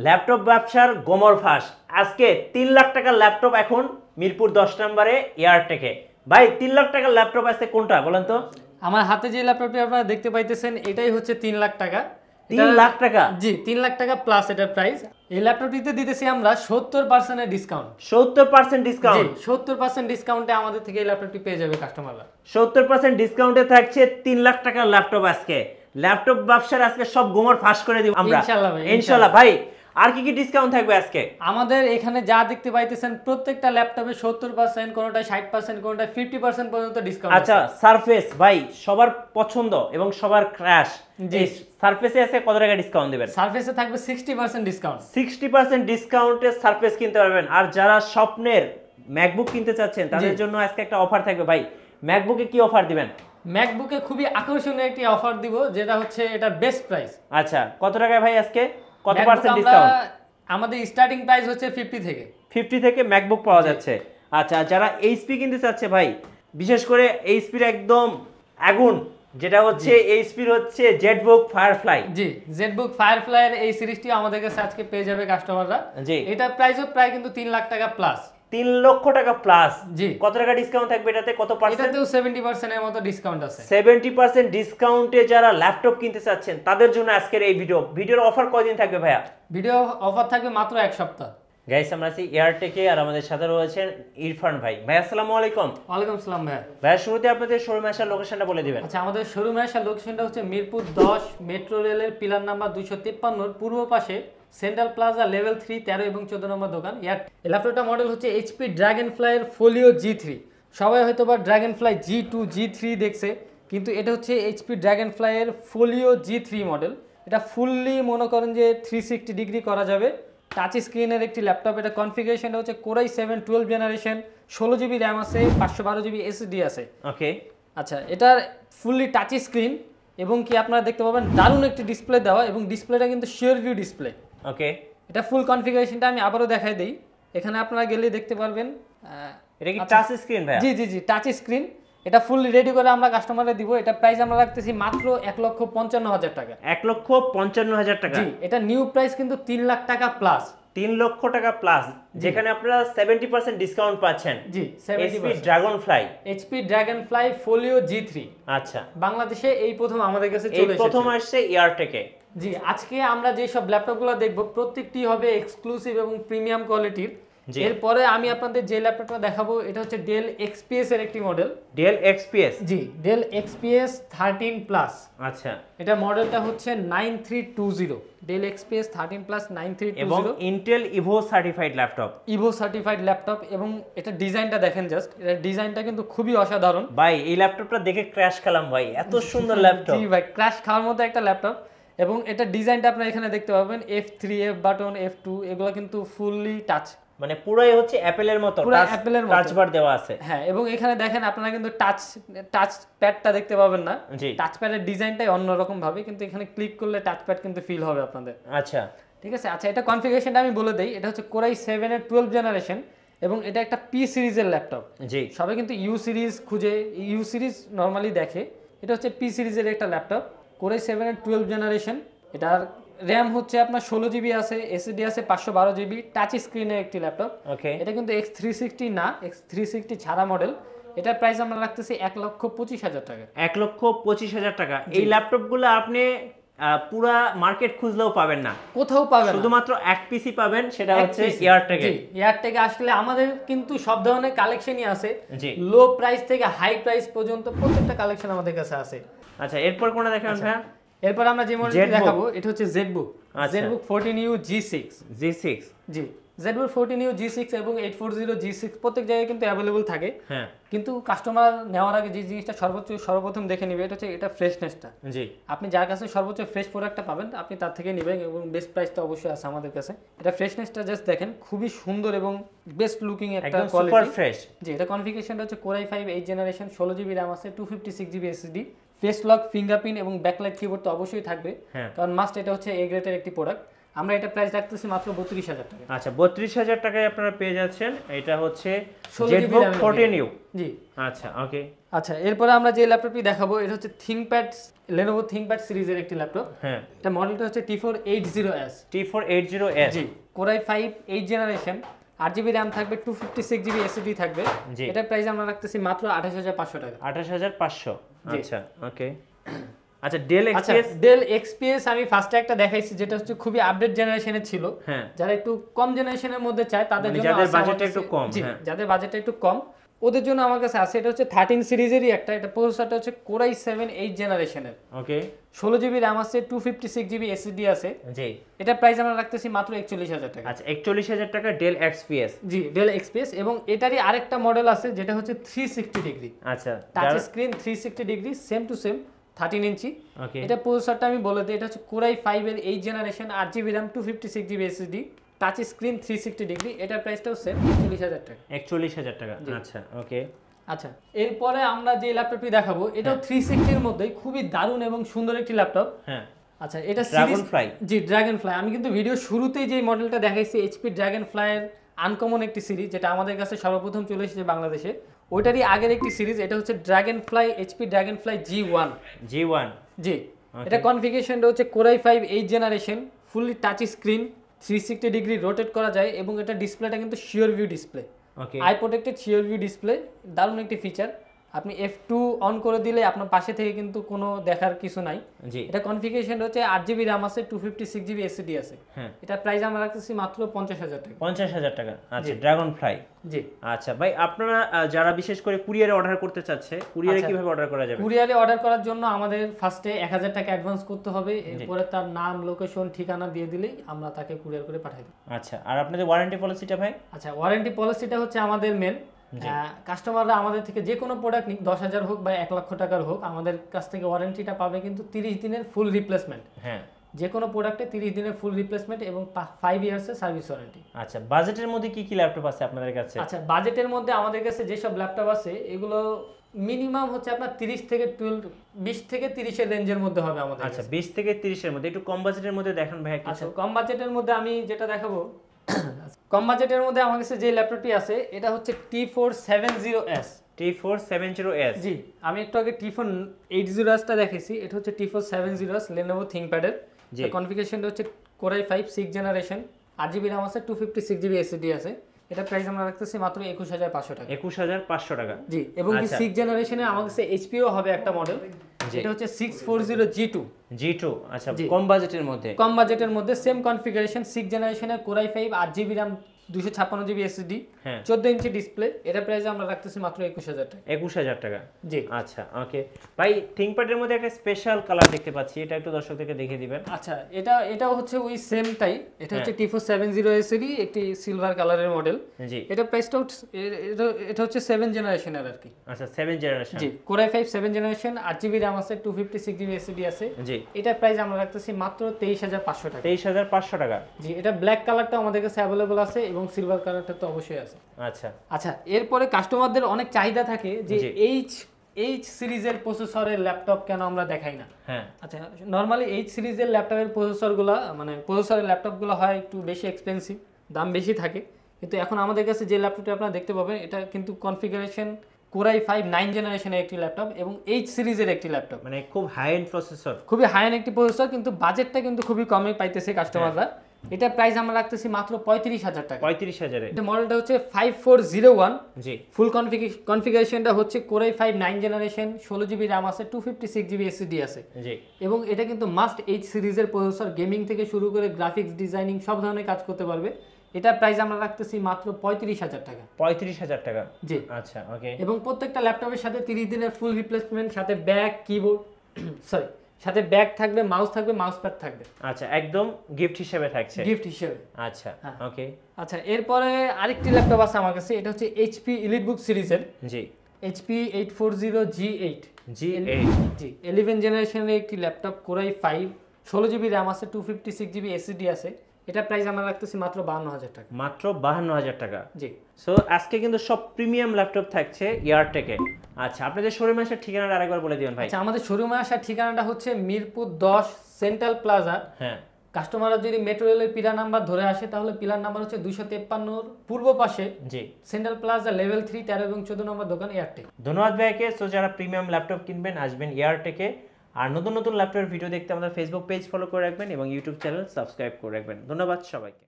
Laptop ব্যবসার গোমর ফাঁস। আজকে 3 লাখ টাকার ল্যাপটপ এখন মিরপুর 10 নম্বরে এয়ারটেকে। ভাই 3 লাখ টাকার ল্যাপটপ আছে কোনটা বলেন তো? আমার হাতে যে ল্যাপটপটি আপনারা দেখতে পাইতেছেন এটাই হচ্ছে 3 লাখ টাকা। 3 লাখ টাকা? জি 3 লাখ টাকা প্লাস এটার প্রাইস। এই ল্যাপটপটিতে দিতেছি আমরা 70% এর ডিসকাউন্ট। 70% ডিসকাউন্ট? জি 70% ডিসকাউন্টে আমাদের থেকে এই ল্যাপটপটি পেয়ে যাবে কাস্টমাররা। 70% ডিসকাউন্টে থাকছে 3 লাখ টাকার ল্যাপটপ। আজকে ল্যাপটপ ব্যবসার আজকে সব গোমর ফাঁস করে দিব আমরা ইনশাআল্লাহ ভাই, ইনশাআল্লাহ। ভাই আর কি কি ডিসকাউন্ট থাকবে আজকে? আমাদের এখানে যা দেখতে পাইতেছেন প্রত্যেকটা ল্যাপটপে 70%, কোনটা 60%, কোনটা 50% পর্যন্ত ডিসকাউন্ট। আচ্ছা সারফেস ভাই সবার পছন্দ এবং সবার ক্র্যাশ, জি সারফেসে আছে কত টাকা ডিসকাউন্ট দিবেন? সারফেসে থাকবে 60% ডিসকাউন্ট। 60% ডিসকাউন্টে সারফেস কিনতে পারবেন। আর যারা স্বপ্নের ম্যাকবুক কিনতে চাচ্ছেন তাদের জন্য আজকে একটা অফার থাকবে। ভাই ম্যাকবুকে কি অফার দিবেন? ম্যাকবুকে খুবই আকর্ষণীয় একটি অফার দিব, যেটা হচ্ছে এটার বেস্ট প্রাইস। আচ্ছা কত টাকায় ভাই আজকে কত পার্সেন্ট ডিসকাউন্ট? আমাদের স্টার্টিং প্রাইস হচ্ছে 50 থেকে। 50 থেকে ম্যাকবুক পাওয়া যাচ্ছে। আচ্ছা যারা এইচপি কিনতে চাচ্ছে ভাই, বিশেষ করে এইচপির একদম আগুন যেটা হচ্ছে এইচপির হচ্ছে জেটবুক ফায়ারফ্লাই। জি জেটবুক ফায়ারফ্লাই এর এই সিরিজটি আমাদের কাছে আজকে পেয়ে যাবে কাস্টমাররা। জি এটার প্রাইসও প্রায় কিন্তু 3 লাখ টাকা প্লাস। 3 লক্ষ টাকা প্লাস। জি কত টাকা ডিসকাউন্ট থাকবে এটাতে? কত পার্সেন্ট? এটাতেও 70% এর মতো ডিসকাউন্ট আছে। 70% ডিসকাউন্টে যারা ল্যাপটপ কিনতে চাচ্ছেন তাদের জন্য আজকের এই ভিডিওর অফার কয়দিন থাকবে ভাইয়া? ভিডিও অফার থাকবে মাত্র 1 সপ্তাহ। গাইস আমরা আছি এয়ারটেকে আর আমাদের সাথে রয়েছেন ইরফান ভাই। ভাই আসসালামু আলাইকুম। ওয়ালাইকুম আসসালাম ভাই। ভাই শুরুতে আপনাদের শোরুমে আসার লোকেশনটা বলে দিবেন। আচ্ছা আমাদের শোরুমে আসার লোকেশনটা হচ্ছে মিরপুর 10 মেট্রো রেলের পিলার নাম্বার 253 এর পূর্ব পাশে সেন্ট্রাল প্লাজা লেভেল 3, 13 এবং 14 নম্বর দোকান। এই ল্যাপটপটা মডেল হচ্ছে এইচপি ড্রাগনফ্লাই এর ফোলিও G3। সবাই হয়তো বা ড্রাগনফ্লাই G2 G3 দেখছে, কিন্তু এটা হচ্ছে এইচপি ড্রাগনফ্লাই এর ফোলিও G3 মডেল। এটা ফুললি মনে করেন যে 360 ডিগ্রি করা যাবে। টাচ স্ক্রিনের একটি ল্যাপটপ। এটা কনফিগারেশনটা হচ্ছে কোরাই 7 12 জেনারেশন, 16 জিবি র্যাম আছে, 512 জিবি এসএসডি আছে। ওকে আচ্ছা এটার ফুললি টাচ স্ক্রিন এবং কি আপনারা দেখতে পাবেন দারুণ একটি ডিসপ্লে দেওয়া, এবং ডিসপ্লেটা কিন্তু শিওর ভিউ ডিসপ্লে। ওকে এটা ফুল কনফিগারেশনটা আমি আবারও দেখাই দেই, এখানে আপনারা গেলে দেখতে পারবেন। এটা কি টাচ স্ক্রিন ভাই? জি জি জি টাচ স্ক্রিন। এটা ফুললি রেডি করে আমরা কাস্টমারকে দিব। এটা প্রাইস আমরা রাখতেছি মাত্র 1,55,000 টাকা। 1,55,000 টাকা? জি এটা নিউ প্রাইস কিন্তু 3 লাখ টাকা প্লাস। 3 লক্ষ টাকা প্লাস, যেখানে আপনারা 70% ডিসকাউন্ট পাচ্ছেন। জি HP Dragonfly. HP Dragonfly Folio G3। আচ্ছা বাংলাদেশে এই প্রথম আমাদের কাছে চলে এই এসেছে। প্রথম আসছে এয়ারটেকে। জি আজকে আমরা যে সব ল্যাপটপগুলো দেখব প্রত্যেকটি হবে এক্সক্লুসিভ এবং প্রিমিয়াম কোয়ালিটির। এরপরে আমি আপনাদের যে ল্যাপটপটা দেখাবো এটা হচ্ছে ডেল XPS এর একটি মডেল। Dell XPS? জি ডেল XPS 13 প্লাস। আচ্ছা এটা মডেলটা হচ্ছে 9320। ডেল XPS 13 প্লাস 9320 এবং Intel Ivo certified laptop. Ivo certified laptop, এবং এটা ডিজাইনটা দেখেন জাস্ট, এটা ডিজাইনটা কিন্তু খুবই অসাধারণ ভাই। এই ল্যাপটপটা দেখে ক্র্যাশ খেলাম ভাই, এত সুন্দর ল্যাপটপ। জি ভাই ক্র্যাশ খাওয়ার মতো একটা ল্যাপটপ। এবং এটা ডিজাইনটা আপনারা এখানে দেখতে পাবেন, F3 F বাটন F2 এগুলো কিন্তু ফুললি টাচ, মানে পুরাই হচ্ছে অ্যাপেলের মতো টাচ বার দেওয়া আছে। হ্যাঁ এবং এখানে দেখেন আপনারা কিন্তু টাচ প্যাডটা দেখতে পাবেন না। টাচ প্যাডের ডিজাইনটাই অন্যরকম ভাবে, কিন্তু এখানে ক্লিক করলে টাচ প্যাড কিন্তু ফিল হবে আপনাদের। আচ্ছা ঠিক আছে। আচ্ছা এটা কনফিগারেশনটা আমি বলে দেই, এটা হচ্ছে কোরাই 7 এর 12 জেনারেশন এবং এটা একটা পি সিরিজের ল্যাপটপ। জি সবাই কিন্তু ইউ সিরিজ খুঁজে, ইউ সিরিজ নরমালি দেখে, এটা হচ্ছে পি সিরিজের একটা ল্যাপটপ। কোরাই 7 এর 12 জেনারেশন। এটার র্যাম হচ্ছে আপনার 16 জিবি আছে, এসএসডি আছে 512 জিবি, টাচ স্ক্রিনের একটি ল্যাপটপ। ওকে এটা কিন্তু X360 না, X360 ছাড়া মডেল। এটার প্রাইস আমরা রাখতেছি 1,25,000 টাকা। 1,25,000 টাকা। এই ল্যাপটপগুলো আপনি পুরা মার্কেট খুঁজলেও পাবেন না, কোথাও পাবেন না, শুধুমাত্র এক পিসি পাবেন, সেটা হচ্ছে এয়ারটেকে। এয়ারটেকে আসলে আমাদের কিন্তু সব ধরনের কালেকশনই আছে, জি লো প্রাইস থেকে হাই প্রাইস পর্যন্ত প্রত্যেকটা কালেকশন আমাদের কাছে আছে। আচ্ছা এরপর কোনটা দেখাবেন ভাই? এরপর আমরা যে মডেলটি দেখাবো এটা হচ্ছে জেটবুক। Jetbook 14U G6। জি জেটবুক 14U G6 এবং 840 G6 প্রত্যেক জায়গায় কিন্তু অ্যাভেলেবল থাকে। হ্যাঁ কিন্তু কাস্টমার নেওয়ার আগে যে জিনিসটা সর্বপ্রথম দেখে নেবে এটা হচ্ছে এটা ফ্রেশনেসটা। জি আপনি যার কাছে সর্বোচ্চ ফ্রেশ প্রোডাক্টটা পাবেন আপনি তার থেকে নেবেন, এবং বেস্ট প্রাইস তো অবশ্যই আছে আমাদের কাছে। এটা ফ্রেশনেসটা জাস্ট দেখেন, খুবই সুন্দর এবং বেস্ট লুকিং একটা কোয়ালিটি, সুপার ফ্রেশ। জি এটা কনফিগারেশনটা হচ্ছে কোরাই 5 8 জেনারেশন, 16 জিবি র্যাম আছে, 256 GB SSD, face lock, fingerprint এবং ব্যাকলাইট কিবোর্ড তো অবশ্যই থাকবে, কারণ মাস্ট এটা হচ্ছে এ গ্রেডের একটি প্রোডাক্ট। আমরা এটা প্রাইস রাখতেছি মাত্র 32,000 টাকা। আচ্ছা 32,000 টাকায় আপনারা পেয়ে যাচ্ছেন। এটা হচ্ছে জেটবুক 14U। জি আচ্ছা ওকে। আচ্ছা এরপরে আমরা যে ল্যাপটপটি দেখাবো এটা হচ্ছে থিংকপ্যাড Lenovo ThinkPad সিরিজের একটি ল্যাপটপ। হ্যাঁ, এটা মডেলটা হচ্ছে T480S। T480S জি, Core i5 8 generation, 8GB RAM থাকবে, 256GB SSD থাকবে। এটা প্রাইস আমরা রাখতেছি মাত্র 28500 টাকা। 28500। আচ্ছা ওকে। আচ্ছা ডেল এক্সপিএস আমি ফার্স্টে একটা দেখাইছি যেটা হচ্ছে খুবই আপডেট জেনারেশনের ছিল। হ্যাঁ, যারা একটু কম জেনারেশনের মধ্যে চায় তাদের জন্য, যাদের বাজেটটা একটু কম, হ্যাঁ যাদের বাজেটটা একটু কম ওদের জন্য আমার কাছে আছে। এটা হচ্ছে 13 সিরিজেরই একটা, এটা প্রসেসরটা হচ্ছে Core i7 8 জেনারেশনের। ওকে, 16GB RAM আছে, 256GB SSD আছে। জি, এটা প্রাইস আমরা রাখতেছি মাত্র 41000 টাকা। আচ্ছা 41000 টাকা ডেল এক্সপিএস। জি, ডেল এক্সপিএস। এবং এটারই আরেকটা মডেল আছে যেটা হচ্ছে 360 ডিগ্রি। আচ্ছা, touch screen 360 degree, same to same 13 ইঞ্চি। ওকে, এটা প্রসেসরটা আমি বলে দিই, এটা হচ্ছে Core i5 এর 8 generation, 8GB RAM, 256GB SSD, touch screen 360 degree. এটার প্রাইসটাও সেম 41000 টাকা। 41000 টাকা। আচ্ছা ওকে। আচ্ছা এরপরে আমরা যে ল্যাপটপটি দেখাবো এটাও 360 এর মধ্যে খুবই দারুণ এবং সুন্দর একটি ল্যাপটপ। হ্যাঁ, আচ্ছা এটা ড্রাগনফ্লাই। জি, ড্রাগনফ্লাই। আমি কিন্তু ভিডিও শুরুতেই যে মডেলটা দেখাইছি এইচপি ড্রাগনফ্লাই এর আনকমন একটি সিরিজ, যেটা আমাদের কাছে সর্বপ্রথম চলে এসেছে বাংলাদেশে, ওইটারই আগের একটি সিরিজ। এটা হচ্ছে ড্রাগনফ্লাই, এইচপি ড্রাগনফ্লাই G1। জি, এটা কনফিগারেশনটা হচ্ছে Core i5 8 generation, fully touch screen, 360 degree rotate করা যায় এবং এটা ডিসপ্লেটা কিন্তু sure view display, okay, I protected sure view display. দারুণ একটি ফিচার। আপনি F2 অন করে দিলে আপনার পাশে থেকে কিন্তু কোনো দেখার কিছু নাই। জি, এটা কনফিগারেশন হচ্ছে 8GB RAM আছে, 256GB SSD আছে। হ্যাঁ, এটা প্রাইস আমরা রাখতেছি মাত্র 50000 টাকা। 50000 টাকা। আচ্ছা ড্রাগনফ্লাই। জি, আচ্ছা ভাই, আপনারা যারা বিশেষ করে কুরিয়ারে অর্ডার করতে চাচ্ছে, কুরিয়ারে কিভাবে অর্ডার করা যাবে? কুরিয়ারে অর্ডার করার জন্য আমাদের ফার্স্টে 1000 টাকা অ্যাডভান্স করতে হবে, এরপরে তার নাম, লোকেশন, ঠিকানা দিয়ে দিলেই আমরা তাকে কুরিয়ার করে পাঠিয়ে দেব। আচ্ছা, আর আপনাদের ওয়ারেন্টি পলিসিটা ভাই? আচ্ছা, ওয়ারেন্টি পলিসিটা হচ্ছে আমাদের মেন, কাস্টমাররা আমাদের থেকে যে কোনো প্রোডাক্ট নিক, 10,000 হোক বা 1 লক্ষ টাকার হোক, আমাদের কাছ থেকে ওয়ারেন্টিটা পাবে কিন্তু 30 দিনের ফুল রিপ্লেসমেন্ট। হ্যাঁ, যে কোনো প্রোডাক্টে 30 দিনের ফুল রিপ্লেসমেন্ট এবং 5 ইয়ার্সের সার্ভিস ওয়ারেন্টি। আচ্ছা, বাজেটের মধ্যে কি কি ল্যাপটপ আছে আপনাদের কাছে? আচ্ছা, বাজেটের মধ্যে আমাদের কাছে যেসব ল্যাপটপ আছে এগুলো মিনিমাম হচ্ছে আপনার 20 থেকে 30 এর রেঞ্জের মধ্যে হবে আমাদের। আচ্ছা, 20 থেকে 30 এর মধ্যে। একটু কম বাজেটের মধ্যে দেখান ভাই কিছু। আচ্ছা, কম বাজেটের মধ্যে আমি যেটা দেখাবো, কম বাজেটের মধ্যে আমার কাছে যে ল্যাপটপটি আছে এটা হচ্ছে T470S। T470S। জি, আমি একটু আগে T480S টা দেখেছি, এটা হচ্ছে T470S Lenovo ThinkPad এর। কনফিগারেশনটা হচ্ছে Core i5 6 generation, 8GB RAM আছে, 256GB SSD আছে। এটা প্রাইস আমরা রাখতেছি মাত্র 21500 টাকা। 21500 টাকা। জি, এবং কি 6 জেনারেশনে আমার কাছে এইচপিও হবে একটা মডেল, এটা হচ্ছে 640G2। G2, আচ্ছা কম বাজেটের মধ্যে। কম বাজেটের মধ্যে সেম কনফিগারেশন, 6 জেনারেশনের Core i5 8GB RAM, 256GB SSD, 14 inch display. এটা প্রাইস আমরা রাখতেছি মাত্র 21000 টাকা। 21000 টাকা। জি, আচ্ছা ওকে ভাই, ThinkPad এর মধ্যে একটা স্পেশাল কালার দেখতে পাচ্ছি, এটা একটু দর্শকদেরকে দেখিয়ে দিবেন। আচ্ছা, এটাও হচ্ছে ওই সেমটাই, এটা হচ্ছে T470S এরই একটি সিলভার কালারের মডেল। জি, এটা প্রাইসটা এটা হচ্ছে 7 জেনারেশনের আর কি। আচ্ছা 7 জেনারেশন। জি, Core i5 7 generation, 8GB RAM আছে, 256GB SSD আছে। জি, এটা প্রাইস আমরা রাখতেছি মাত্র 23500 টাকা। 23500 টাকা। জি, এটা ব্ল্যাক কালারটা আমাদের কাছে अवेलेबल আছে এবং সিলভার কালারটা তো অবশ্যই আছে। আচ্ছা, আচ্ছা, এরপরে কাস্টমারদের অনেক চাহিদা থাকে যে এইচ সিরিজের প্রসেসরের ল্যাপটপ কেন আমরা দেখাই না। হ্যাঁ, আচ্ছা, নরমালি এইচ সিরিজের ল্যাপটপের প্রসেসরগুলো, মানে প্রসেসরের ল্যাপটপগুলো হয় একটু বেশি এক্সপেন্সিভ, দাম বেশি থাকে। কিন্তু এখন আমাদের কাছে যে ল্যাপটপটা আপনারা দেখতে পাবেন এটা কিন্তু কনফিগারেশন Core i5 9 জেনারেশনের একটি ল্যাপটপ এবং এইচ সিরিজের একটি ল্যাপটপ, মানে খুব হাই এন্ড প্রসেসর, খুবই হাই এন্ড একটি প্রসেসর, কিন্তু বাজেটটা কিন্তু খুবই কমে পাইতেছে কাস্টমাররা। এটা প্রাইস আমরা রাখতেছি মাত্র 35000 টাকা। 35000 এ। এটা মডেলটা হচ্ছে 5401। জি, ফুল কনফিগারেশনটা হচ্ছে Core i5 9 generation, 16GB RAM আছে, 256GB SSD আছে। জি, এবং এটা কিন্তু মাস্ট এইচ সিরিজের প্রসেসর, গেমিং থেকে শুরু করে গ্রাফিক্স ডিজাইনিং সব ধরনের কাজ করতে পারবে। এটা প্রাইস আমরা রাখতেছি মাত্র 35000 টাকা। 35000 টাকা। জি, আচ্ছা ওকে। এবং প্রত্যেকটা ল্যাপটপের সাথে 30 দিনের ফুল রিপ্লেসমেন্ট, সাথে ব্যাগ, কিবোর্ড সাথে ব্যাগ থাকবে, মাউস থাকবে, মাউস প্যাড থাকবে। আচ্ছা, একদম গিফট হিসেবে থাকছে। গিফট হিসেবে। আচ্ছা ওকে। আচ্ছা, এরপরে আরেকটি ল্যাপটপ আছে আমার কাছে, এটা হচ্ছে HP EliteBook সিরিজের। জি, HP 840G8। জি, 11 জেনারেশনের একটি laptop, Core i5, 16GB RAM আছে, 256GB SSD আছে। এটা প্রাইস আমরা রাখতেছি মাত্র 52000 টাকা। মাত্র 52000 টাকা। জি, সো আজকে কিন্তু সব প্রিমিয়াম ল্যাপটপ থাকছে ইয়ারটেকে। আচ্ছা, আপনাদের শোরুমে আসার ঠিকানাটা আরেকবার বলে দিবেন ভাই। আচ্ছা, আমাদের শোরুমে আসার ঠিকানাটা হচ্ছে মিরপুর 10 সেন্ট্রাল প্লাজা, হ্যাঁ, কাস্টমাররা যদি মেট্রো রেলের পিলার নাম্বার ধরে আসে তাহলে পিলার নাম্বার হচ্ছে 253 পূর্ব পাশে জি সেন্ট্রাল প্লাজা লেভেল 3 13 এবং 14 নম্বর দোকান এয়ারটেক। ধন্যবাদ ভাইকে। সো যারা প্রিমিয়াম ল্যাপটপ কিনবেন আসবেন এয়ারটেকে। আর নতুন নতুন ল্যাপটপের ভিডিও দেখতে আমাদের ফেসবুক পেজ ফলো করে রাখবেন এবং ইউটিউব চ্যানেল সাবস্ক্রাইব করে রাখবেন। ধন্যবাদ সবাইকে।